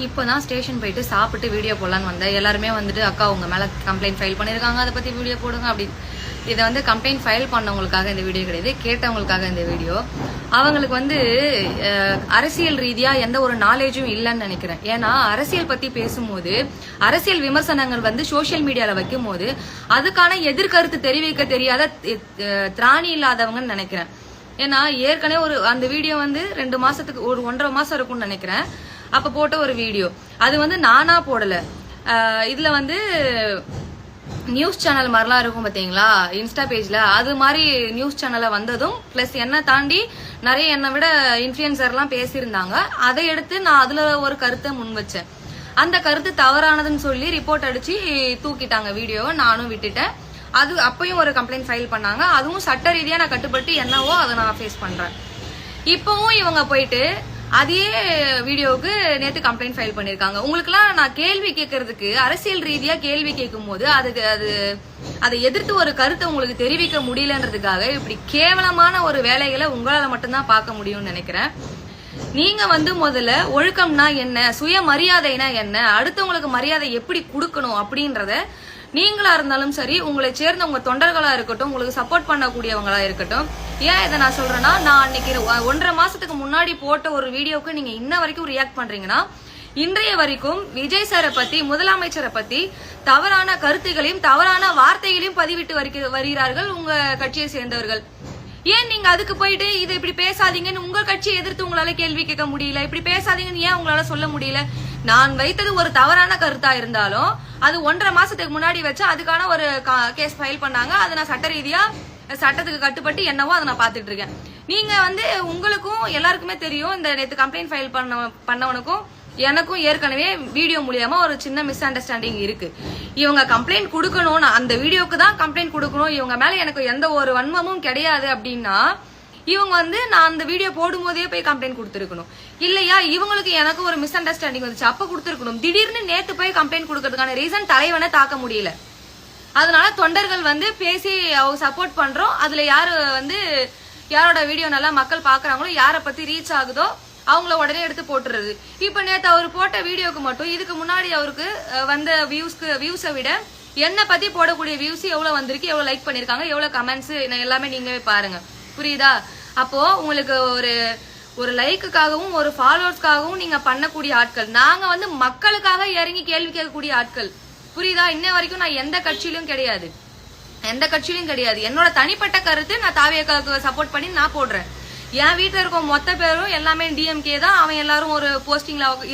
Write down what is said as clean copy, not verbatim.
இப்போதான் ஸ்டேஷன் போயிட்டு சாப்பிட்டு வீடியோ போடலான்னு வந்தேன். எல்லாருமே வந்துட்டு அக்கா உங்க மேல கம்ப்ளைண்ட் ஃபைல் பண்ணிருக்காங்க, அதை பத்தி வீடியோ போடுங்க அப்படின்னு. இதை வந்து கம்ப்ளைண்ட் ஃபைல் பண்ணவங்களுக்காக இந்த வீடியோ கிடையாது, கேட்டவங்களுக்காக இந்த வீடியோ. அவங்களுக்கு வந்து அரசியல் ரீதியா எந்த ஒரு நாலேஜும் இல்லைன்னு நினைக்கிறேன். ஏன்னா அரசியல் பத்தி பேசும்போது, அரசியல் விமர்சனங்கள் வந்து சோசியல் மீடியால வைக்கும் போது அதுக்கான எதிர்கருத்து தெரிவிக்க தெரியாத திராணி இல்லாதவங்கன்னு நினைக்கிறேன். ஏன்னா ஏற்கனவே அந்த வீடியோ வந்து 2 மாசத்துக்கு 1.5 மாசம் இருக்கும்னு நினைக்கிறேன். அப்ப போட்ட ஒரு வீடியோ அது வந்து நானா போடல. இதுல வந்து நியூஸ் சேனல் மாதிரிலாம் இருக்கும் பாத்தீங்களா, இன்ஸ்டா பேஜ்ல அது மாதிரி நியூஸ் சேனல்ல வந்ததும் பிளஸ் என்ன தாண்டி நிறைய என்னை விட இன்ஃபுளுசர்லாம் பேசியிருந்தாங்க. அதை எடுத்து நான் அதுல ஒரு கருத்தை முன் வச்சேன். அந்த கருத்து தவறானதுன்னு சொல்லி ரிப்போர்ட் அடிச்சு தூக்கிட்டாங்க வீடியோவை. நானும் விட்டுட்டேன். அது அப்பயும் ஒரு கம்ப்ளைண்ட் ஃபைல் பண்ணாங்க. அதுவும் சட்ட ரீதியா நான் கட்டுப்பட்டு என்னவோ அதை நான் ஃபேஸ் பண்றேன். இப்பவும் இவங்க போயிட்டு அதே வீடியோவுக்கு நேத்து கம்ப்ளைண்ட் ஃபைல் பண்ணிருக்காங்க. உங்களுக்குலாம் நான் கேள்வி கேட்கறதுக்கு, அரசியல் ரீதியா கேள்வி கேட்கும் போது அதை எதிர்த்து ஒரு கருத்தை உங்களுக்கு தெரிவிக்க முடியலன்றதுக்காக இப்படி கேவலமான ஒரு வேலைகளை உங்களால மட்டும்தான் பார்க்க முடியும்னு நினைக்கிறேன். நீங்க வந்து முதல்ல ஒழுக்கம்னா என்ன, சுயமரியாதைனா என்ன, அடுத்தவங்களுக்கு மரியாதை எப்படி கொடுக்கணும் அப்படின்றத நீங்களா இருந்தாலும் சரி, உங்களை சேர்ந்த உங்க தொண்டர்களா இருக்கட்டும், உங்களுக்கு சப்போர்ட் பண்ணக்கூடியவங்களா இருக்கட்டும். ஏன் இதை நான் சொல்றேன்னா, நான் அன்னைக்கு 1.5 மாசத்துக்கு முன்னாடி போட்ட ஒரு வீடியோக்கு நீங்க இன்ன வரைக்கும் ரியாக்ட் பண்றீங்கன்னா, இன்றைய வரைக்கும் விஜய் சாரை பத்தி, முதலமைச்சரை பத்தி தவறான கருத்துகளையும் தவறான வார்த்தைகளையும் பதிவிட்டு வருகிறார்கள் உங்க கட்சியை சேர்ந்தவர்கள். ஏன் நீங்க அதுக்கு போயிட்டு இதை இப்படி பேசாதீங்கன்னு உங்க கட்சியை எதிர்த்து உங்களால கேள்வி கேட்க முடியல? இப்படி பேசாதீங்கன்னு ஏன் உங்களால சொல்ல முடியல? நான் வைத்தது ஒரு தவறான கருத்தா இருந்தாலும் அது 1.5 மாசத்துக்கு முன்னாடி வச்சு அதுக்கான ஒரு கேஸ் ஃபைல் பண்ணாங்க. அதை நான் சட்ட ரீதியா சட்டத்துக்கு கட்டுப்பட்டு என்னவோ அதை நான் பாத்துட்டு இருக்கேன். நீங்க வந்து உங்களுக்கும் எல்லாருக்குமே தெரியும், இந்த நேத்து கம்ப்ளைண்ட் ஃபைல் பண்ணவனுக்கும் எனக்கும் ஏற்கனவே வீடியோ மூலியமா ஒரு சின்ன மிஸ் அண்டர்ஸ்டாண்டிங் இருக்கு. இவங்க கம்ப்ளைண்ட் கொடுக்கணும், அந்த வீடியோக்கு தான் கம்ப்ளைண்ட் கொடுக்கணும், இவங்க மேல எனக்கு எந்த ஒரு வன்மமும் கிடையாது அப்படின்னா இவங்க வந்து நான் அந்த வீடியோ போடும் போதே போய் கம்ப்ளைண்ட் கொடுத்துருக்கணும். இல்லையா இவங்களுக்கு எனக்கு ஒரு மிஸ் அண்டர்ஸ்டாண்டிங் வந்துச்சு, அப்ப கொடுத்துருக்கணும். திடீர்னு நேத்து போய் கம்ப்ளைண்ட் கொடுக்கறதுக்கான ரீசன் தலைவனை தாக்க முடியல. அதனால தொண்டர்கள் வந்து பேசி அவங்க சப்போர்ட் பண்றோம். அதுல யாரு வந்து யாரோட வீடியோ நல்லா மக்கள் பாக்குறாங்களோ, யாரை பத்தி ரீச் ஆகுதோ அவங்கள உடனே எடுத்து போட்டுறது. இப்ப நேத்து அவர் போட்ட வீடியோக்கு மட்டும் இதுக்கு முன்னாடி அவருக்கு வந்த வியூஸை விட என்ன பத்தி போடக்கூடிய வியூஸ் எவ்வளவு வந்திருக்கு, எவ்வளவு லைக் பண்ணிருக்காங்க, எவ்வளவு கமெண்ட்ஸ் எல்லாமே நீங்களே பாருங்க. புரியுதா? அப்போ உங்களுக்கு ஒரு லைக்குக்காகவும் ஒரு ஃபாலோவர்ஸ்க்காகவும் நீங்க பண்ணக்கூடிய ஆட்கள், நாங்க வந்து மக்களுக்காக இறங்கி கேள்வி கேட்கக்கூடிய ஆட்கள். புரியுதா? இன்ன வரைக்கும் நான் எந்த கட்சியிலும் கிடையாது. என்னோட தனிப்பட்ட கருத்து நான் தாவேக்காவுக்கு சப்போர்ட் பண்ணி நான் போடுறேன். என் வீட்டுல இருக்க மொத்த பேரும் எல்லாமே டிஎம்கே தான். அவன் எல்லாரும் ஒரு போஸ்டிங்ல இருக்கு.